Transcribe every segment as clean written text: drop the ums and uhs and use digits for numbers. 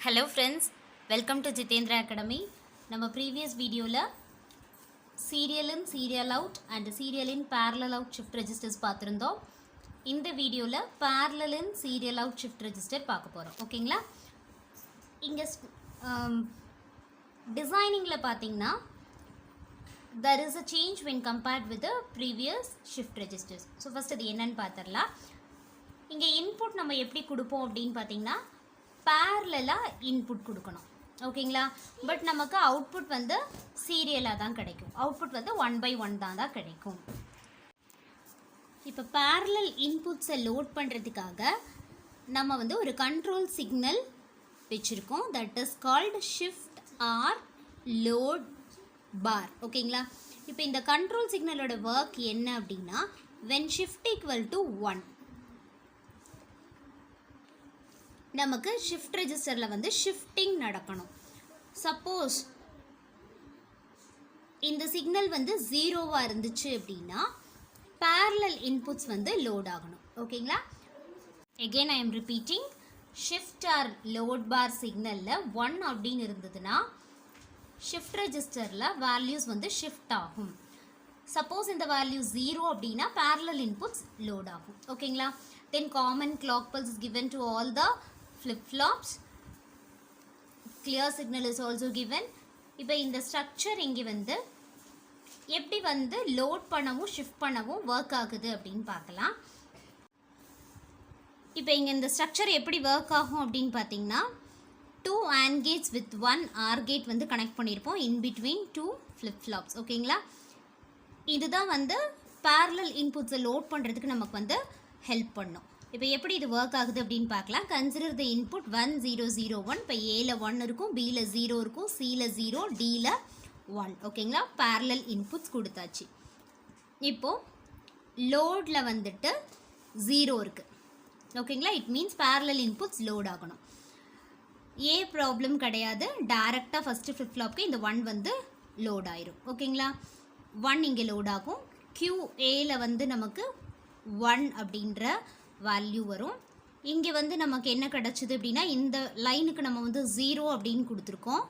Hello friends, welcome to Jitendra Academy. நம்ம previous videoல serial in serial out and serial in parallel out shift registers பார்த்திருந்தோம். இந்த வீடியோல parallel in serial out shift register பார்க்க போறோம். ஓகேங்களா? இங்க டிசைனிங்ல பாத்தீங்கன்னா there is a change when compared with the previous shift registers. So first அது என்னன்னு பார்த்தறலாம். இங்க input நம்ம எப்படி கொடுப்போம் அப்படினு பாத்தீங்கன்னா parallel input கொடுக்கணும். ஓகேங்களா? பட் நமக்கு அவுட்புட் வந்து சீரியலா தான் கிடைக்கும். அவுட்புட் வந்து 1 by 1 தான் கிடைக்கும். இப்போ parallel inputs லோட் பண்றதுக்காக நம்ம வந்து ஒரு கண்ட்ரோல் சிக்னல் வெச்சிருக்கோம். that is called shift or load bar. ஓகேங்களா? இப்போ இந்த கண்ட்ரோல் சிக்னலோட வர்க் என்ன அப்படினா when shift equal to 1 நமக்கு shift ரெஜிஸ்டர்ல வந்து ஷிஃப்டிங் நடக்கணும். சப்போஸ் இந்த சிக்னல் வந்து 0வா இருந்துச்சு அப்படினா parallel inputs வந்து லோட் ஆகணும். ஓகேங்களா? again I am repeating, shift or load bar சிக்னல்ல 1 அப்படினு இருந்ததுனா shift ரெஜிஸ்டர்ல values வந்து shift ஆகும். சப்போஸ் இந்த வேல்யூ 0 அப்படினா parallel inputs லோட் ஆகும். ஓகேங்களா? then common clock pulse is given to all the flip-flops. Clear signal is also given. இப்போ இந்த ஸ்ட்ரக்சர் இங்கே வந்து எப்படி வந்து லோட் பண்ணவும் ஷிஃப்ட் பண்ணவும் ஒர்க் ஆகுது அப்படின்னு பார்க்கலாம். இப்போ இங்கே இந்த ஸ்ட்ரக்சர் எப்படி ஒர்க் ஆகும் அப்படின்னு பார்த்தீங்கன்னா 2 AND gates with 1 OR gate வந்து கனெக்ட் பண்ணியிருப்போம் in between 2 flip-flops. ஓகேங்களா? இதுதான் வந்து parallel inputs லோட் பண்ணுறதுக்கு நமக்கு வந்து ஹெல்ப் பண்ணும். இப்போ எப்படி இது ஒர்க் ஆகுது அப்படின்னு பார்க்கலாம். Consider the input 1 0 0 1. இப்போ ஏல 1 இருக்கும், பியில் 0 இருக்கும், சியில் 0, டியில் 1. ஓகேங்களா? parallel inputs கொடுத்தாச்சு. இப்போது லோடில் வந்துட்டு 0 இருக்குது. ஓகேங்களா? It means parallel inputs load ஆகணும். ஏ ப்ராப்ளம் கிடையாது. டைரெக்டாக ஃபஸ்ட்டு ஃப்ளிப் ஃப்ளாப்க்கு இந்த 1 வந்து லோட் ஆயிரும். ஓகேங்களா? 1 இங்கே லோட் ஆகும். QAல வந்து நமக்கு 1 அப்படின்ற வேல்யூ வரும். இங்கே வந்து நமக்கு என்ன கிடச்சிது அப்படின்னா இந்த லைனுக்கு நம்ம வந்து 0 அப்படின்னு கொடுத்துருக்கோம்.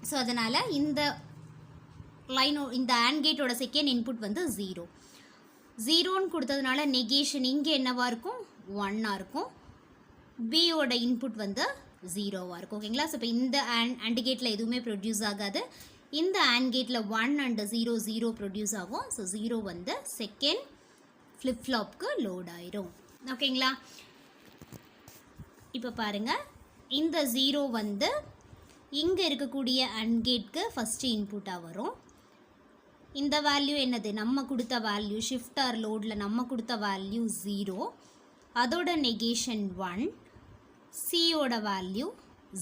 ஸோ அதனால் இந்த லைனோ இந்த AND கேட்டோட செகண்ட் இன்புட் வந்து 0. 0ன்னு கொடுத்ததுனால நெகேஷன் இங்கே என்னவாக இருக்கும்? 1ஆக இருக்கும். பியோட இன்புட் வந்து 0வாக இருக்கும். ஓகேங்களா? ஸோ இப்போ இந்த AND கேட்டில் எதுவுமே ப்ரொடியூஸ் ஆகாது. இந்த AND கேட்டில் 1 அண்ட் 0 0 ப்ரொடியூஸ் ஆகும். ஸோ 0 வந்து செகண்ட் ஃப்ளிப் ஃப்ளாப்க்கு லோட் ஆயிரும். ஓகேங்களா? இப்போ பாருங்கள், இந்த 0 வந்து இங்கே இருக்கக்கூடிய AND கேட்க்கு ஃபஸ்ட்டு இன்புட்டாக வரும். இந்த வேல்யூ என்னது? நம்ம கொடுத்த வேல்யூ ஷிஃப்ட் ஆர் லோடில் நம்ம கொடுத்த வேல்யூ 0, அதோட நெகேஷன் 1, சியோட வேல்யூ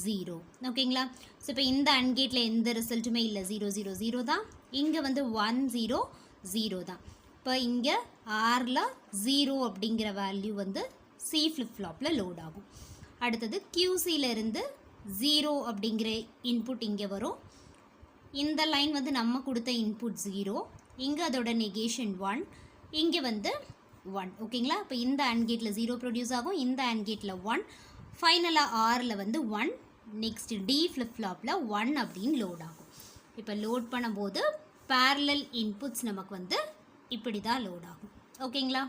0. ஓகேங்களா? ஸோ இப்போ இந்த AND கேட்டில் எந்த ரிசல்ட்டுமே இல்லை. 0 0 0 தான். இங்கே வந்து 1 0 0 தான். இப்போ இங்கே ஆரில் 0 அப்படிங்கிற வேல்யூ வந்து சி ஃப்ளிப் ஃப்ளாப்பில் லோட் ஆகும். அடுத்தது QCயில் இருந்து 0 அப்படிங்கிற இன்புட் இங்கே வரும். இந்த லைன் வந்து நம்ம கொடுத்த இன்புட் 0, இங்கே அதோட நெகேஷன் 1, இங்கே வந்து 1. ஓகேங்களா? இப்போ இந்த AND கேட்டில் 0 ப்ரொடியூஸ் ஆகும், இந்த AND கேட்டில் 1, ஃபைனலாக ஆரில் வந்து 1, நெக்ஸ்ட் டி ஃப்ளிப் ஃப்ளாப்பில் 1 அப்படின்னு லோட் ஆகும். இப்போ லோட் பண்ணும்போது parallel inputs நமக்கு வந்து இப்படி தான் லோட் ஆகும். ஓகேங்களா?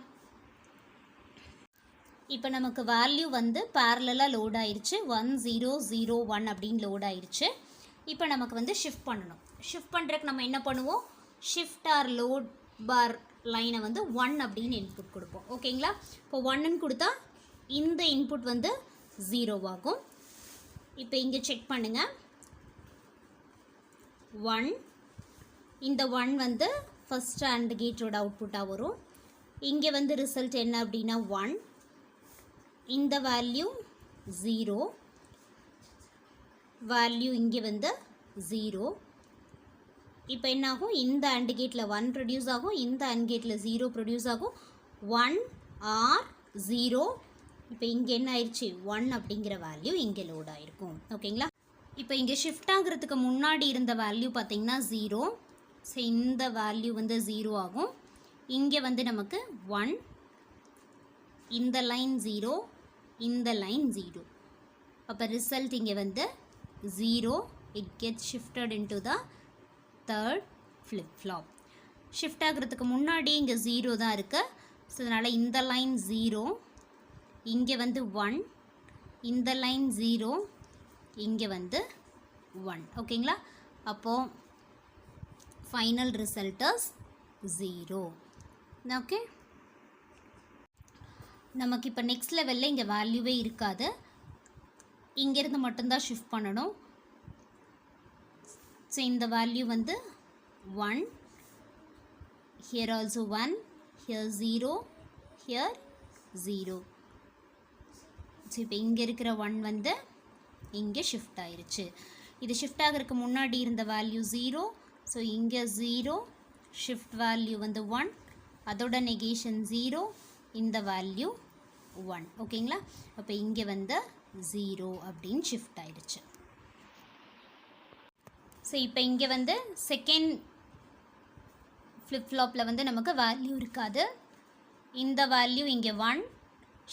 இப்போ நமக்கு வேல்யூ வந்து பேரலாக லோட் ஆயிடுச்சு. 1 0 0 1 அப்படின்னு லோட் ஆயிடுச்சு. இப்போ நமக்கு வந்து ஷிஃப்ட் பண்ணணும். ஷிஃப்ட் பண்ணுறதுக்கு நம்ம என்ன பண்ணுவோம்? ஷிஃப்ட் ஆர் லோட் பார் லைனை வந்து 1 அப்படின்னு இன்புட் கொடுப்போம். ஓகேங்களா? இப்போ 1ன்னு கொடுத்தா இந்த இன்புட் வந்து 0 ஆகும். இப்போ இங்கே செக் பண்ணுங்கள். 1, இந்த 1 வந்து ஃபஸ்ட் AND கேட்டோட அவுட்புட்டாக வரும். இங்கே வந்து ரிசல்ட் என்ன அப்படின்னா 1, இந்த வேல்யூ 0, வேல்யூ இங்கே வந்து 0. இப்போ என்னாகும்? இந்த AND கேட்டில் 1 ப்ரொடியூஸ் ஆகும், இந்த AND கேட்டில் 0 ப்ரொடியூஸ் ஆகும். 1 or 0. இப்போ இங்கே என்ன ஆயிடுச்சு? 1 அப்படிங்கிற வேல்யூ இங்கே லோட் ஆகிருக்கும். ஓகேங்களா? இப்போ இங்கே ஷிஃப்ட் ஆகிறதுக்கு முன்னாடி இருந்த வேல்யூ பார்த்திங்கன்னா 0. ஸோ இந்த வேல்யூ வந்து 0 ஆகும். இங்கே வந்து நமக்கு 1, இந்த லைன் 0, இந்த லைன் 0. அப்போ ரிசல்ட் இங்கே வந்து 0. It gets shifted into the third flip-flop. Shift ஆகிறதுக்கு முன்னாடி இங்கே 0 தான் இருக்குது. ஸோ அதனால் இந்த லைன் 0, இங்கே வந்து 1, இந்த லைன் 0, இங்கே வந்து 1. ஓகேங்களா? அப்போது ஃபைனல் ரிசல்ட் இஸ் 0. ஓகே, நமக்கு இப்போ நெக்ஸ்ட் லெவலில் இங்கே வேல்யூவே இருக்காது. இங்கேருந்து மட்டும்தான் ஷிஃப்ட் பண்ணணும். ஸோ இந்த வேல்யூ வந்து 1, here also 1, here 0, here 0. So இப்போ இங்கே இருக்கிற 1 வந்து இங்கே ஷிஃப்ட் ஆயிருச்சு. இது ஷிஃப்ட் ஆகிறதுக்கு முன்னாடி இருந்த வேல்யூ 0. ஸோ இங்கே 0, ஷிஃப்ட் வேல்யூ வந்து 1, அதோட நெகேஷன் 0, இந்த வேல்யூ 1. ஓகேங்களா? அப்போ இங்கே வந்து 0 அப்படின்னு ஷிஃப்ட் ஆயிடுச்சு. ஸோ இப்போ இங்கே வந்து செகண்ட் ஃப்ளிப்-ஃப்ளாப்பில் வந்து நமக்கு வேல்யூ இருக்காது. இந்த வேல்யூ இங்கே 1,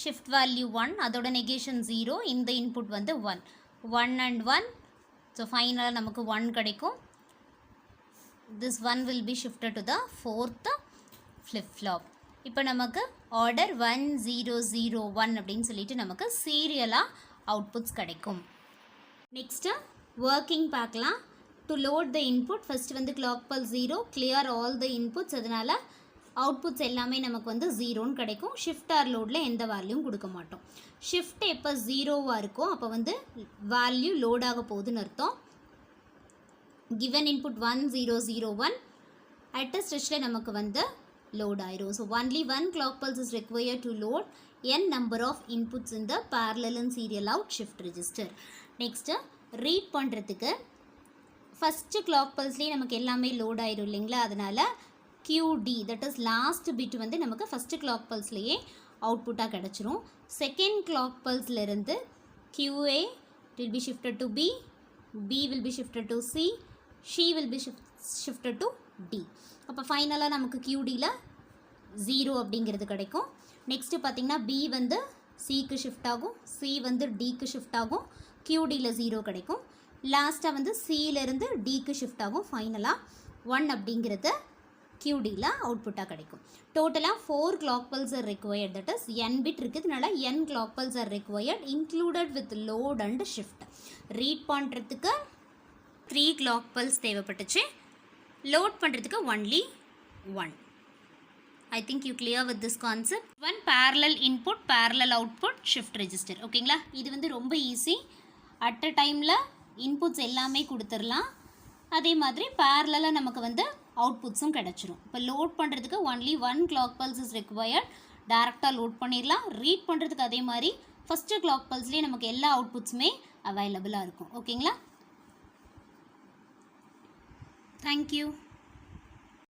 ஷிஃப்ட் வேல்யூ 1, அதோட நெகேஷன் 0, இந்த இன்புட் வந்து 1 and 1. ஸோ ஃபைனலாக நமக்கு 1 கிடைக்கும். This 1 will be shifted to the fourth flip-flop. இப்போ நமக்கு ஆர்டர் 1 0 0 1 அப்படின்னு சொல்லிட்டு நமக்கு சீரியலாக அவுட்புட்ஸ் கிடைக்கும். நெக்ஸ்ட்டு ஒர்க்கிங் பார்க்கலாம். To load the input first வந்து clock pulse 0, clear all the inputs. அதனால் அவுட்புட்ஸ் எல்லாமே நமக்கு வந்து 0ன்னு கிடைக்கும். ஷிஃப்ட் ஆர் லோடில் எந்த வேல்யூவும் கொடுக்க மாட்டோம். ஷிஃப்ட் எப்போ 0வாக இருக்கும் அப்போ வந்து வேல்யூ லோடாக போகுதுன்னு அர்த்தம். given input 1 0 0 1 at a stretchல நமக்கு வந்து load ஆயிரும். So only one clock pulse is required to load n number of inputs in the parallel and serial out shift register. Next read பண்ணுறதுக்கு ஃபஸ்ட்டு clock pulseலேயே நமக்கு எல்லாமே load ஆயிரும் இல்லைங்களா? அதனால் QD that is last bit வந்து நமக்கு first clock pulseலேயே அவுட்புட்டாக கிடச்சிரும். Second clock pulseலேருந்து QA will be shifted to B, B will be shifted to C, C will be shifted to D. அப்போ ஃபைனலாக நமக்கு QDயில் 0 அப்படிங்கிறது கிடைக்கும். நெக்ஸ்ட்டு பார்த்திங்கன்னா B வந்து Cக்கு ஷிஃப்ட் ஆகும், C வந்து Dக்கு ஷிஃப்ட் ஆகும், QDயில் 0 கிடைக்கும். லாஸ்ட்டாக வந்து Cலேருந்து Dக்கு ஷிஃப்ட் ஆகும். ஃபைனலாக 1 அப்படிங்கிறது QDயில் அவுட்புட்டாக கிடைக்கும். டோட்டலாக 4 clock pulses are required. that is n bit இருக்கிறதுனால n clock pulses are required included with load and shift. Read பண்ணுறதுக்கு 3 clock pulses தேவைப்பட்டுச்சு. லோட் பண்ணுறதுக்கு only 1. I think you clear with this concept. One parallel input, parallel output, shift register. ஓகேங்களா? இது வந்து ரொம்ப easy. At a டைமில் inputs எல்லாமே கொடுத்துடலாம். அதே மாதிரி பேரலாக நமக்கு வந்து அவுட்புட்ஸும் கிடச்சிரும். இப்போ லோட் பண்ணுறதுக்கு only 1 clock pulse is required. டேரெக்டாக லோட் பண்ணிடலாம். ரீட் பண்ணுறதுக்கு அதே மாதிரி ஃபஸ்ட்டு clock pulseலேயே நமக்கு எல்லா அவுட்புட்ஸுமே அவைலபிளாக இருக்கும். ஓகேங்களா? Thank you.